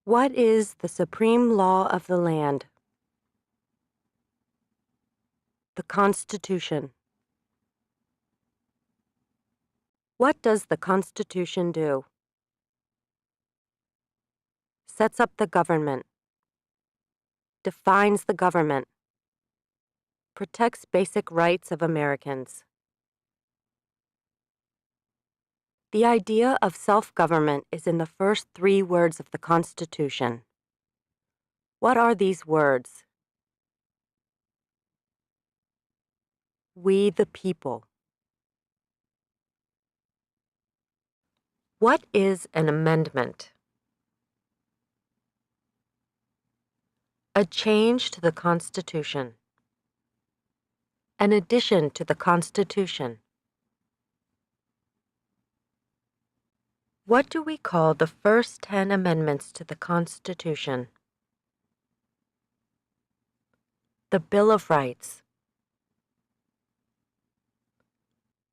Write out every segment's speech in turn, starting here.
What is the supreme law of the land? The Constitution. What does the Constitution do? Sets up the government. Defines the government. Protects basic rights of Americans. The idea of self-government is in the first 3 words of the Constitution. What are these words? We the people. What is an amendment? A change to the Constitution. An addition to the Constitution. What do we call the first 10 amendments to the Constitution? The Bill of Rights.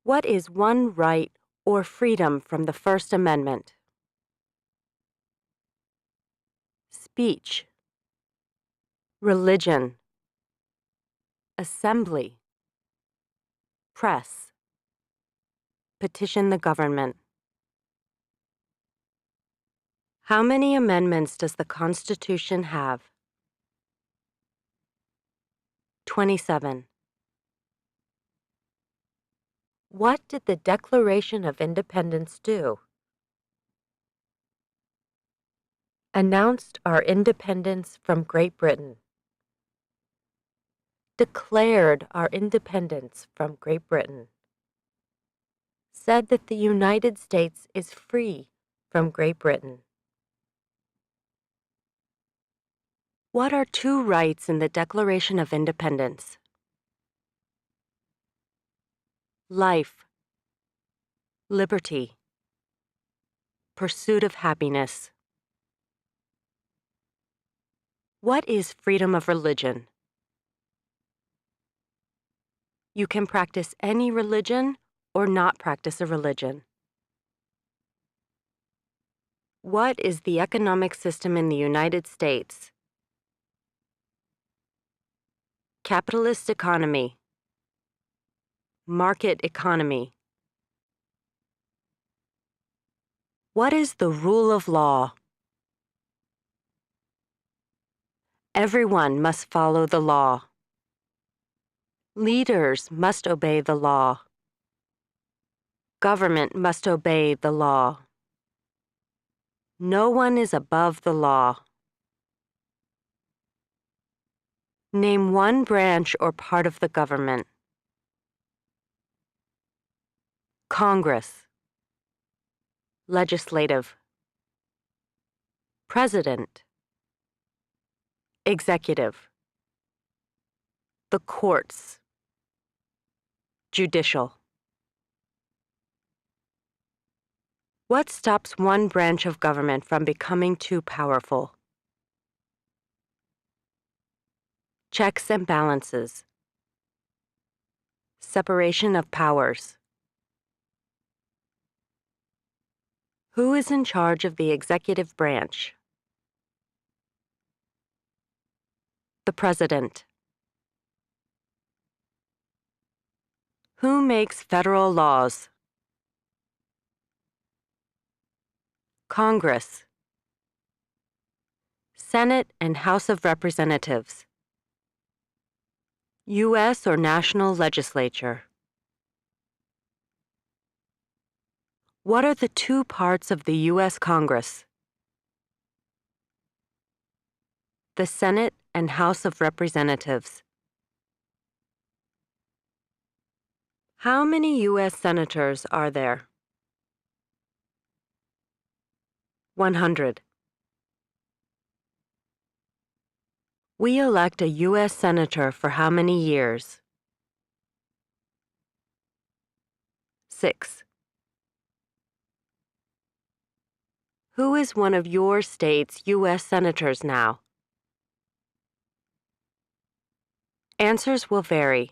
What is one right or freedom from the First Amendment? Speech. Religion. Assembly. Press. Petition the government. How many amendments does the Constitution have? 27. What did the Declaration of Independence do? Announced our independence from Great Britain. Declared our independence from Great Britain. Said that the United States is free from Great Britain. What are 2 rights in the Declaration of Independence? Life, liberty, pursuit of happiness. What is freedom of religion? You can practice any religion or not practice a religion. What is the economic system in the United States? Capitalist economy. Market economy. What is the rule of law? Everyone must follow the law. Leaders must obey the law. Government must obey the law. No one is above the law. Name one branch or part of the government. Congress. Legislative. President. Executive. The courts. Judicial. What stops one branch of government from becoming too powerful? Checks and balances. Separation of powers. Who is in charge of the executive branch? The President. Who makes federal laws? Congress. Senate and House of Representatives. U.S. or national legislature. What are the 2 parts of the U.S. Congress? The Senate and House of Representatives. How many U.S. senators are there? 100. We elect a U.S. senator for how many years? 6. Who is one of your state's U.S. senators now? Answers will vary.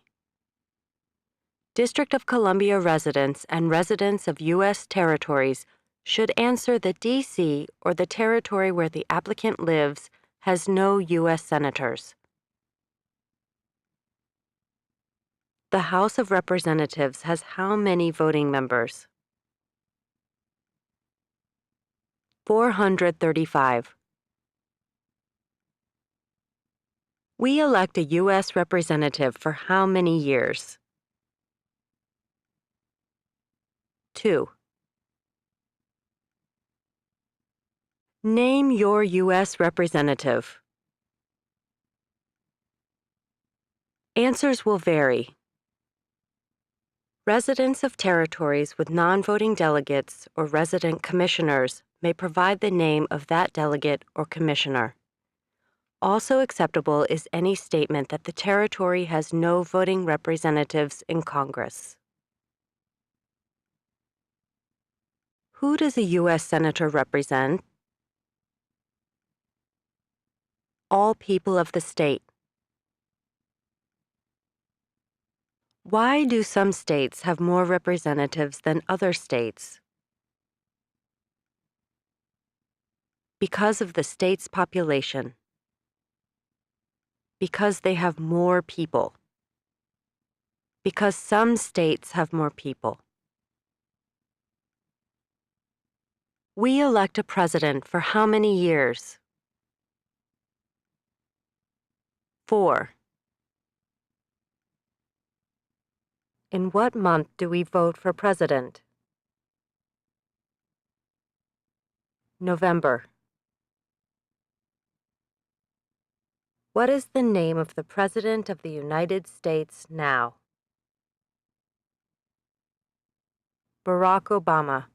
District of Columbia residents and residents of U.S. territories should answer that D.C. or the territory where the applicant lives has no U.S. senators. The House of Representatives has how many voting members? 435. We elect a U.S. representative for how many years? 2. Name your U.S. representative. Answers will vary. Residents of territories with non-voting delegates or resident commissioners may provide the name of that delegate or commissioner. Also acceptable is any statement that the territory has no voting representatives in Congress. Who does a U.S. Senator represent? All people of the state. Why do some states have more representatives than other states? Because of the state's population. Because they have more people. Because some states have more people. We elect a president for how many years? 4. In what month do we vote for president? November. What is the name of the President of the United States now? Barack Obama.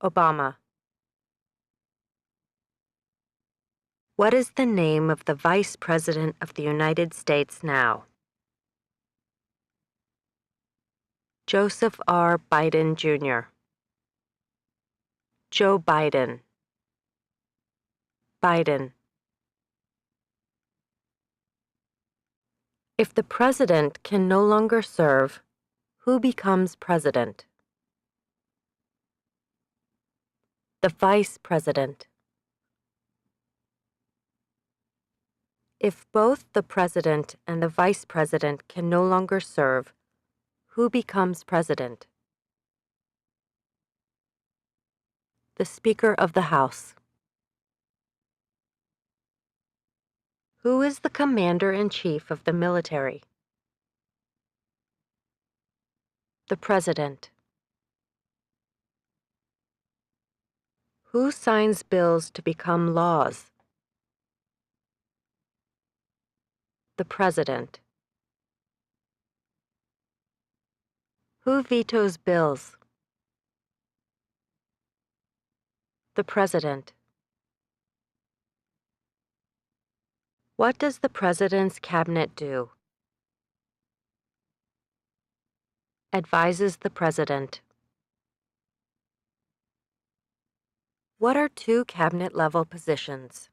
Obama. What is the name of the Vice President of the United States now? Joseph R. Biden, Jr. Joe Biden. Biden. If the president can no longer serve, who becomes president? The vice president. If both the president and the vice president can no longer serve, who becomes president? The Speaker of the House. Who is the commander-in-chief of the military? The President. Who signs bills to become laws? The President. Who vetoes bills? The President. What does the President's cabinet do? Advises the President. What are two cabinet-level positions?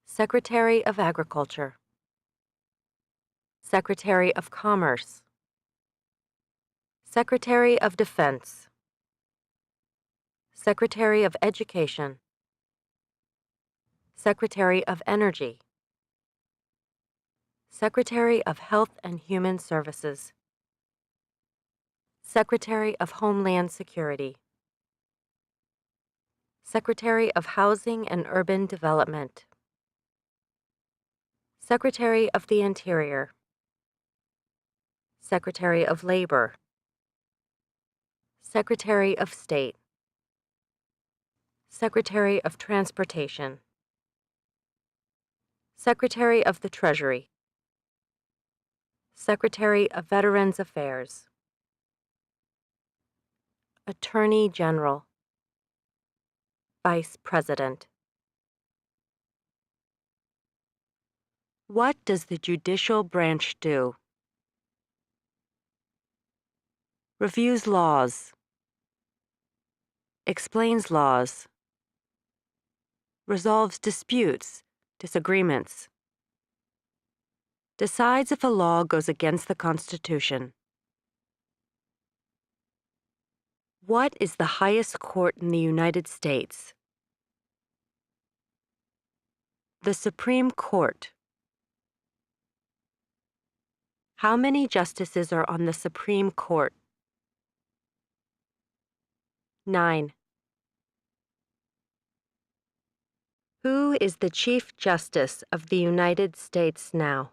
Secretary of Agriculture. Secretary of Commerce. Secretary of Defense. Secretary of Education. Secretary of Energy. Secretary of Health and Human Services. Secretary of Homeland Security. Secretary of Housing and Urban Development. Secretary of the Interior. Secretary of Labor. Secretary of State. Secretary of Transportation. Secretary of the Treasury. Secretary of Veterans Affairs. Attorney General. Vice President. What does the judicial branch do? Reviews laws. Explains laws. Resolves disputes, disagreements. Decides if a law goes against the Constitution. What is the highest court in the United States? The Supreme Court. How many justices are on the Supreme Court? 9. Who is the Chief Justice of the United States now?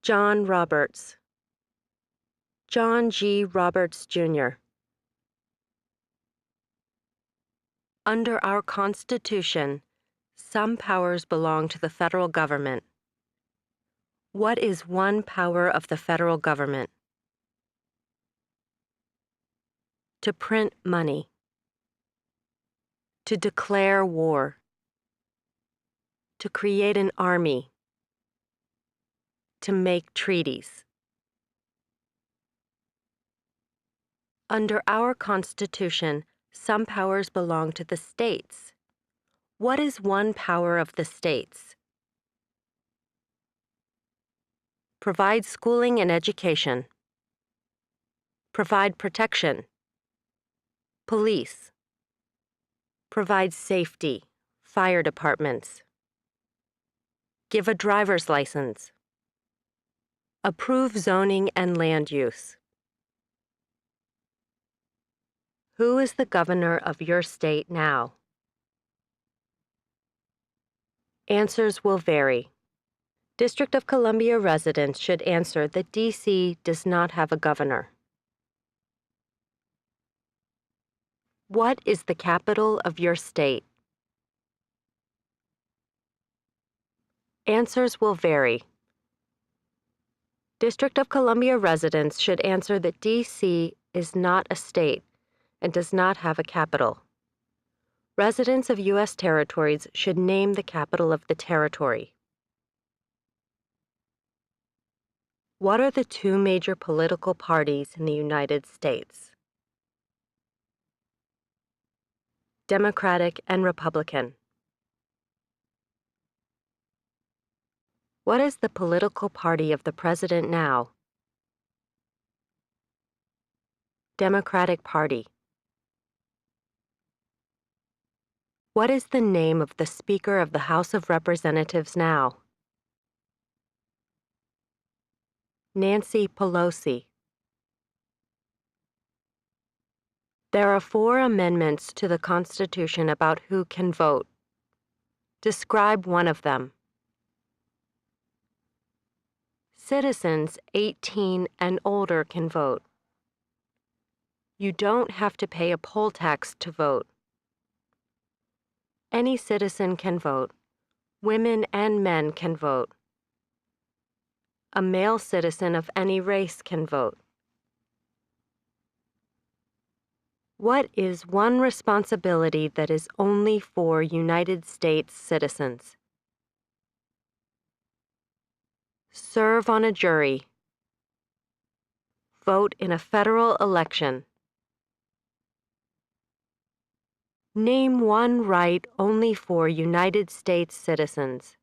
John Roberts. John G. Roberts, Jr. Under our Constitution, some powers belong to the federal government. What is one power of the federal government? To print money. To declare war. To create an army. To make treaties. Under our Constitution, some powers belong to the states. What is one power of the states? Provide schooling and education. Provide protection. Police. Provide safety. Fire departments. Give a driver's license. Approve zoning and land use. Who is the governor of your state now? Answers will vary. District of Columbia residents should answer that D.C. does not have a governor. What is the capital of your state? Answers will vary. District of Columbia residents should answer that D.C. is not a state and does not have a capital. Residents of U.S. territories should name the capital of the territory. What are the two major political parties in the United States? Democratic and Republican. What is the political party of the president now? Democratic Party. What is the name of the Speaker of the House of Representatives now? Nancy Pelosi. There are 4 amendments to the Constitution about who can vote. Describe one of them. Citizens 18 and older can vote. You don't have to pay a poll tax to vote. Any citizen can vote. Women and men can vote. A male citizen of any race can vote. What is one responsibility that is only for United States citizens? Serve on a jury. Vote in a federal election. Name one right only for United States citizens.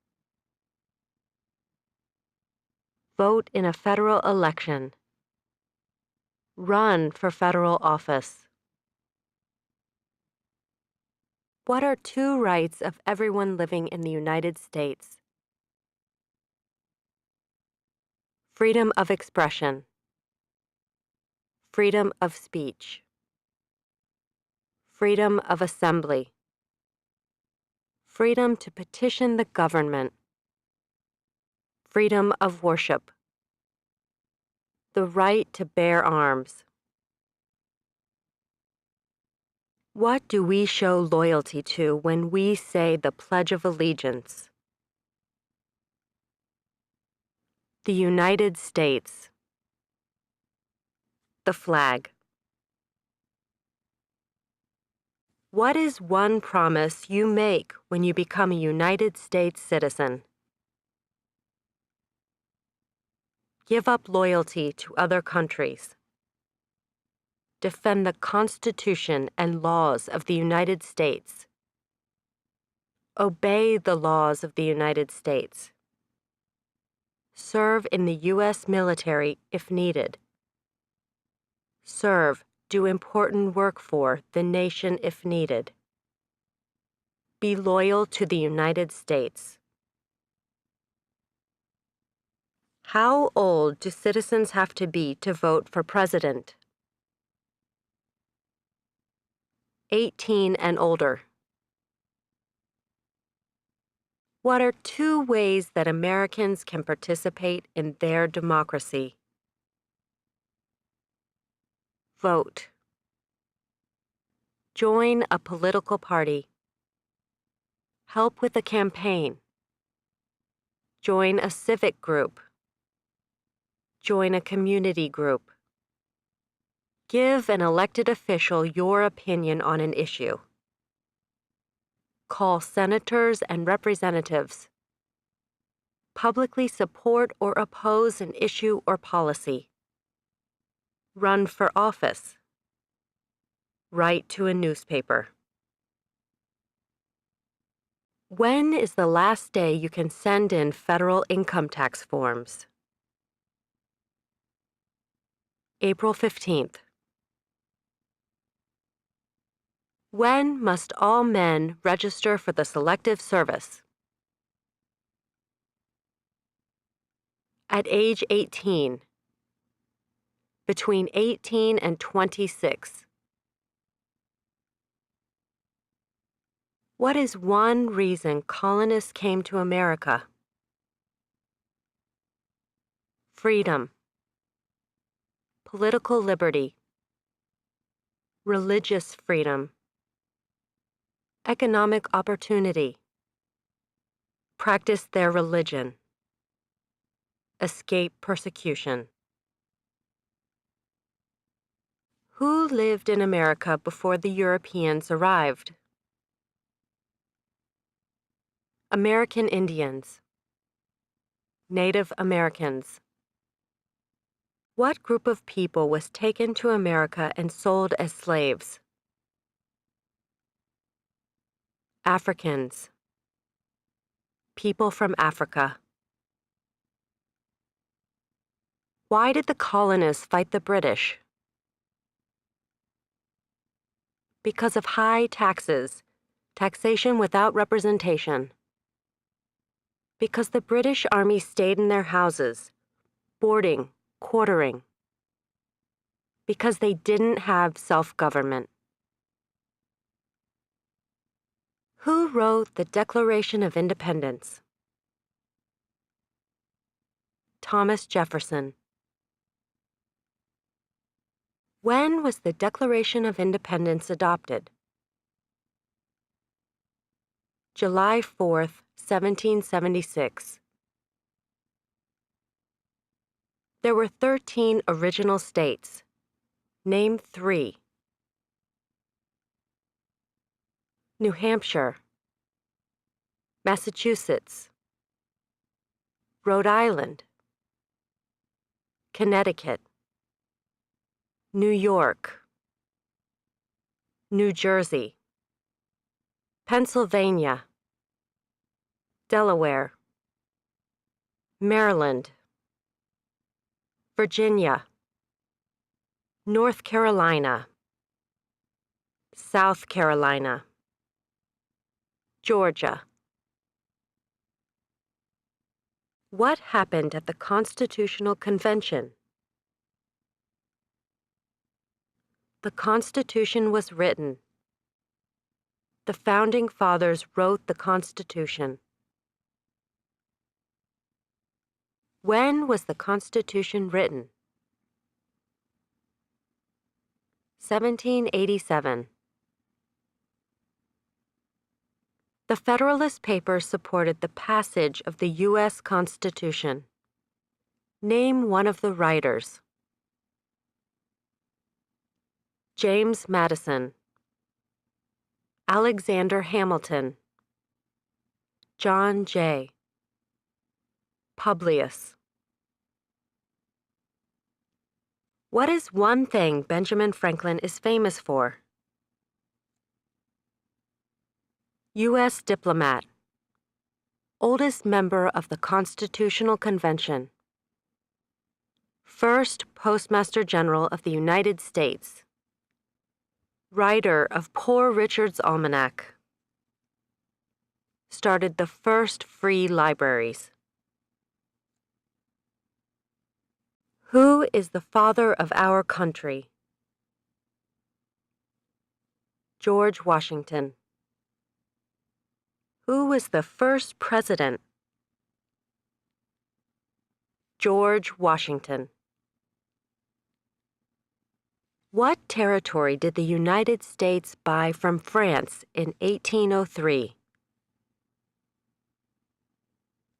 Vote in a federal election. Run for federal office. What are 2 rights of everyone living in the United States? Freedom of expression. Freedom of speech. Freedom of assembly. Freedom to petition the government. Freedom of worship. The right to bear arms. What do we show loyalty to when we say the Pledge of Allegiance? The United States. The flag. What is one promise you make when you become a United States citizen? Give up loyalty to other countries. Defend the Constitution and laws of the United States. Obey the laws of the United States. Serve in the U.S. military if needed. Serve, do important work for the nation if needed. Be loyal to the United States. How old do citizens have to be to vote for president? 18 and older. What are 2 ways that Americans can participate in their democracy? Vote. Join a political party. Help with a campaign. Join a civic group. Join a community group. Give an elected official your opinion on an issue. Call senators and representatives. Publicly support or oppose an issue or policy. Run for office. Write to a newspaper. When is the last day you can send in federal income tax forms? April 15th. When must all men register for the Selective Service? At age 18. Between 18 and 26. What is one reason colonists came to America? Freedom. Political liberty. Religious freedom. Economic opportunity. Practice their religion. Escape persecution. Who lived in America before the Europeans arrived? American Indians. Native Americans. What group of people was taken to America and sold as slaves? Africans. People from Africa. Why did the colonists fight the British? Because of high taxes, taxation without representation. Because the British Army stayed in their houses, boarding, quartering. Because they didn't have self-government. Who wrote the Declaration of Independence? Thomas Jefferson. When was the Declaration of Independence adopted? July 4th, 1776. There were 13 original states. Name 3. New Hampshire. Massachusetts. Rhode Island. Connecticut. New York. New Jersey. Pennsylvania. Delaware. Maryland. Virginia. North Carolina. South Carolina. Georgia. What happened at the Constitutional Convention? The Constitution was written. The Founding Fathers wrote the Constitution. When was the Constitution written? 1787. The Federalist Papers supported the passage of the U.S. Constitution. Name one of the writers. James Madison. Alexander Hamilton. John Jay. Publius. What is one thing Benjamin Franklin is famous for? U.S. diplomat. Oldest member of the Constitutional Convention. First Postmaster General of the United States. Writer of Poor Richard's Almanac. Started the first free libraries. Who is the father of our country? George Washington. Who was the first president? George Washington. What territory did the United States buy from France in 1803?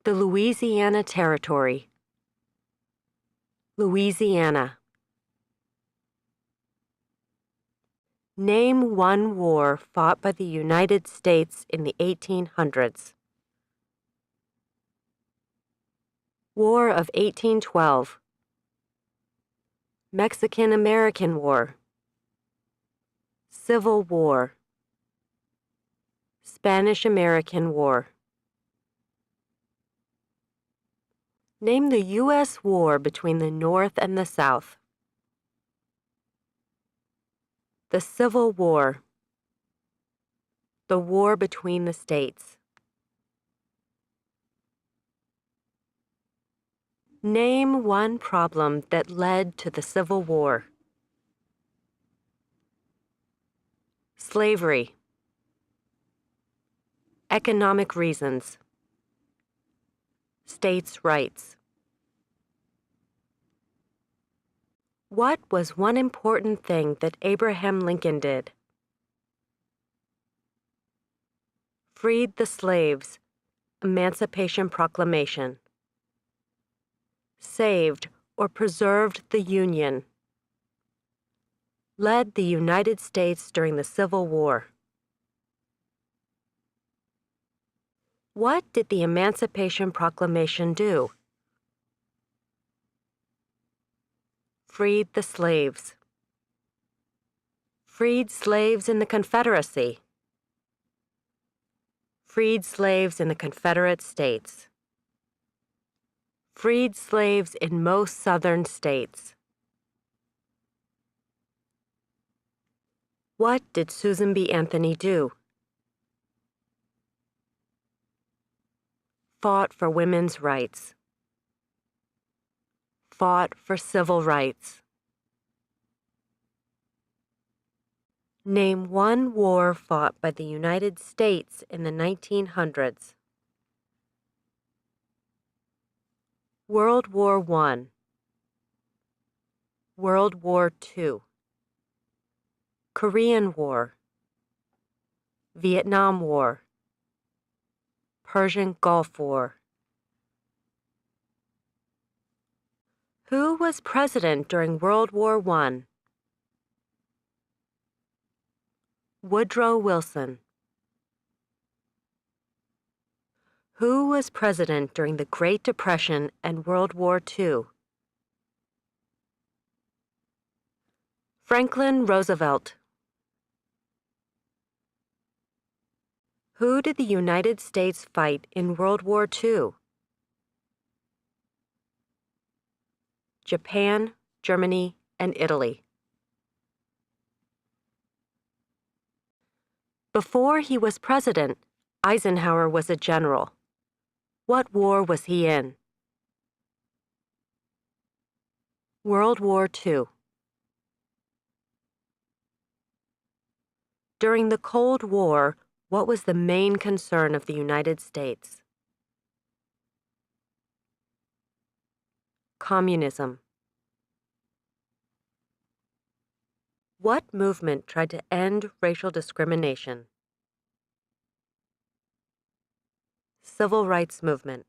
The Louisiana Territory. Louisiana. Name one war fought by the United States in the 1800s. War of 1812. Mexican-American War. Civil War. Spanish-American War. Name the U.S. war between the North and the South. The Civil War. The war between the states. Name one problem that led to the Civil War. Slavery. Economic reasons. States' rights. What was one important thing that Abraham Lincoln did? Freed the slaves. Emancipation Proclamation. Saved or preserved the Union. Led the United States during the Civil War. What did the Emancipation Proclamation do? Freed the slaves. Freed slaves in the Confederacy. Freed slaves in the Confederate States. Freed slaves in most southern states. What did Susan B. Anthony do? Fought for women's rights. Fought for civil rights. Name one war fought by the United States in the 1900s. World War I. World War II. Korean War. Vietnam War. Persian Gulf War. Who was president during World War I? Woodrow Wilson. Who was president during the Great Depression and World War II? Franklin Roosevelt. Who did the United States fight in World War II? Japan, Germany, and Italy. Before he was president, Eisenhower was a general. What war was he in? World War II. During the Cold War, what was the main concern of the United States? Communism. What movement tried to end racial discrimination? Civil Rights Movement.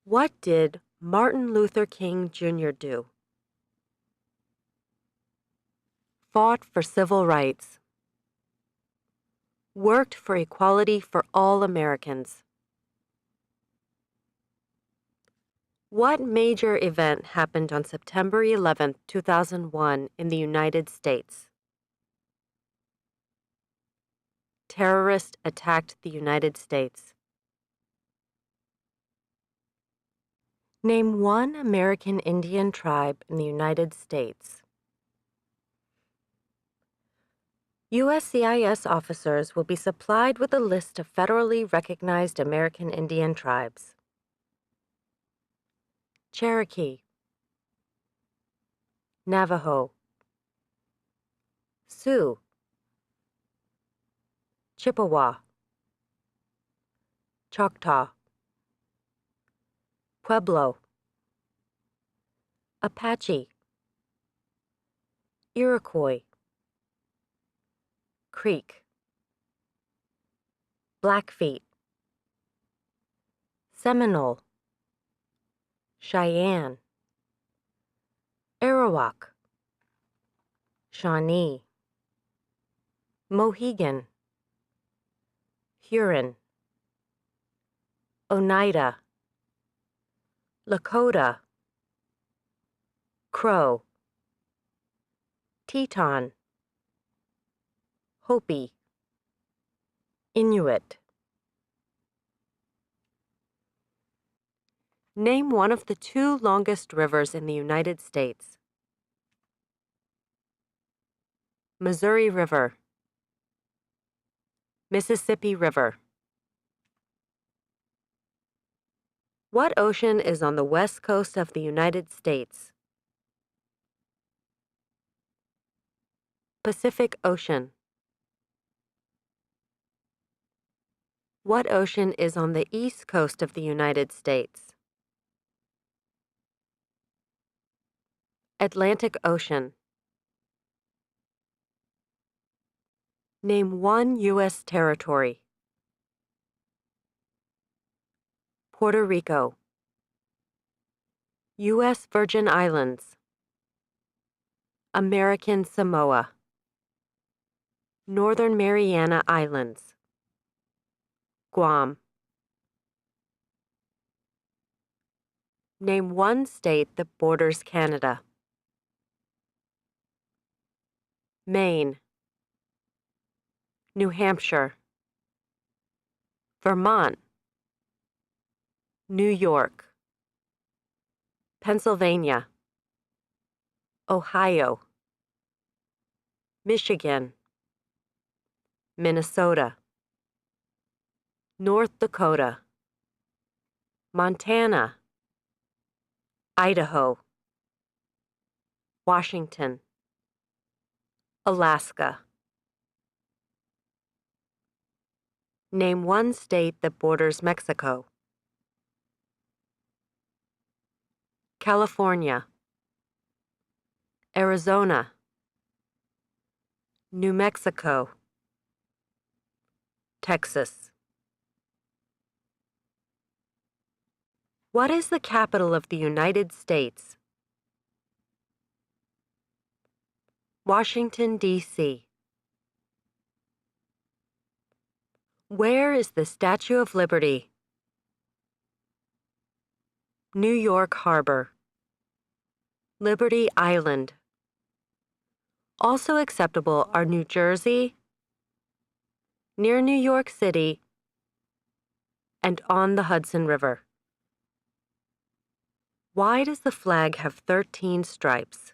What did Martin Luther King Jr. do? Fought for civil rights. Worked for equality for all Americans. What major event happened on September 11, 2001 in the United States? Terrorists attacked the United States. Name one American Indian tribe in the United States. USCIS officers will be supplied with a list of federally recognized American Indian tribes. Cherokee, Navajo, Sioux, Chippewa, Choctaw, Pueblo, Apache, Iroquois, Creek, Blackfeet, Seminole, Cheyenne, Arawak, Shawnee, Mohegan, Huron, Oneida, Lakota, Crow, Teton, Hopi, Inuit. Name one of the two longest rivers in the United States. Missouri River, Mississippi River. What ocean is on the west coast of the United States? Pacific Ocean. What ocean is on the east coast of the United States? Atlantic Ocean. Name one U.S. territory. Puerto Rico. U.S. Virgin Islands. American Samoa. Northern Mariana Islands. Guam. Name one state that borders Canada. Maine, New Hampshire, Vermont, New York, Pennsylvania, Ohio, Michigan, Minnesota, North Dakota, Montana, Idaho, Washington, Alaska. Name one state that borders Mexico. California, Arizona, New Mexico, Texas. What is the capital of the United States? Washington, D.C. Where is the Statue of Liberty? New York Harbor. Liberty Island. Also acceptable are New Jersey, near New York City, and on the Hudson River. Why does the flag have 13 stripes?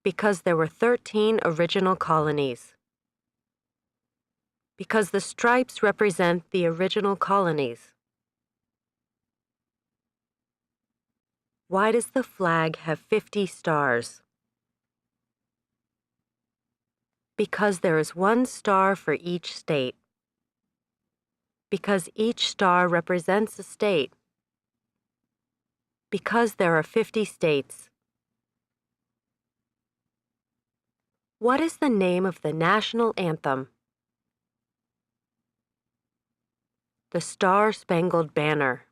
Because there were 13 original colonies. Because the stripes represent the original colonies. Why does the flag have 50 stars? Because there is one star for each state. Because each star represents a state. Because there are 50 states. What is the name of the national anthem? The Star-Spangled Banner.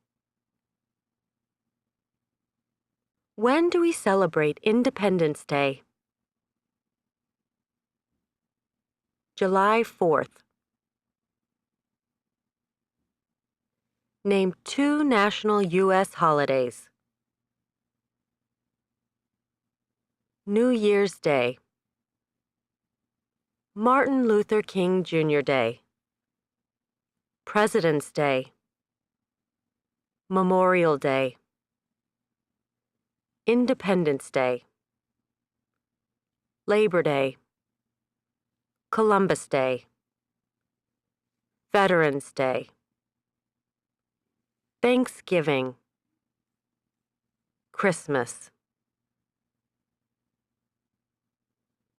When do we celebrate Independence Day? July 4th. Name two national U.S. holidays. New Year's Day. Martin Luther King Jr. Day. President's Day. Memorial Day, Independence Day, Labor Day, Columbus Day, Veterans Day, Thanksgiving, Christmas.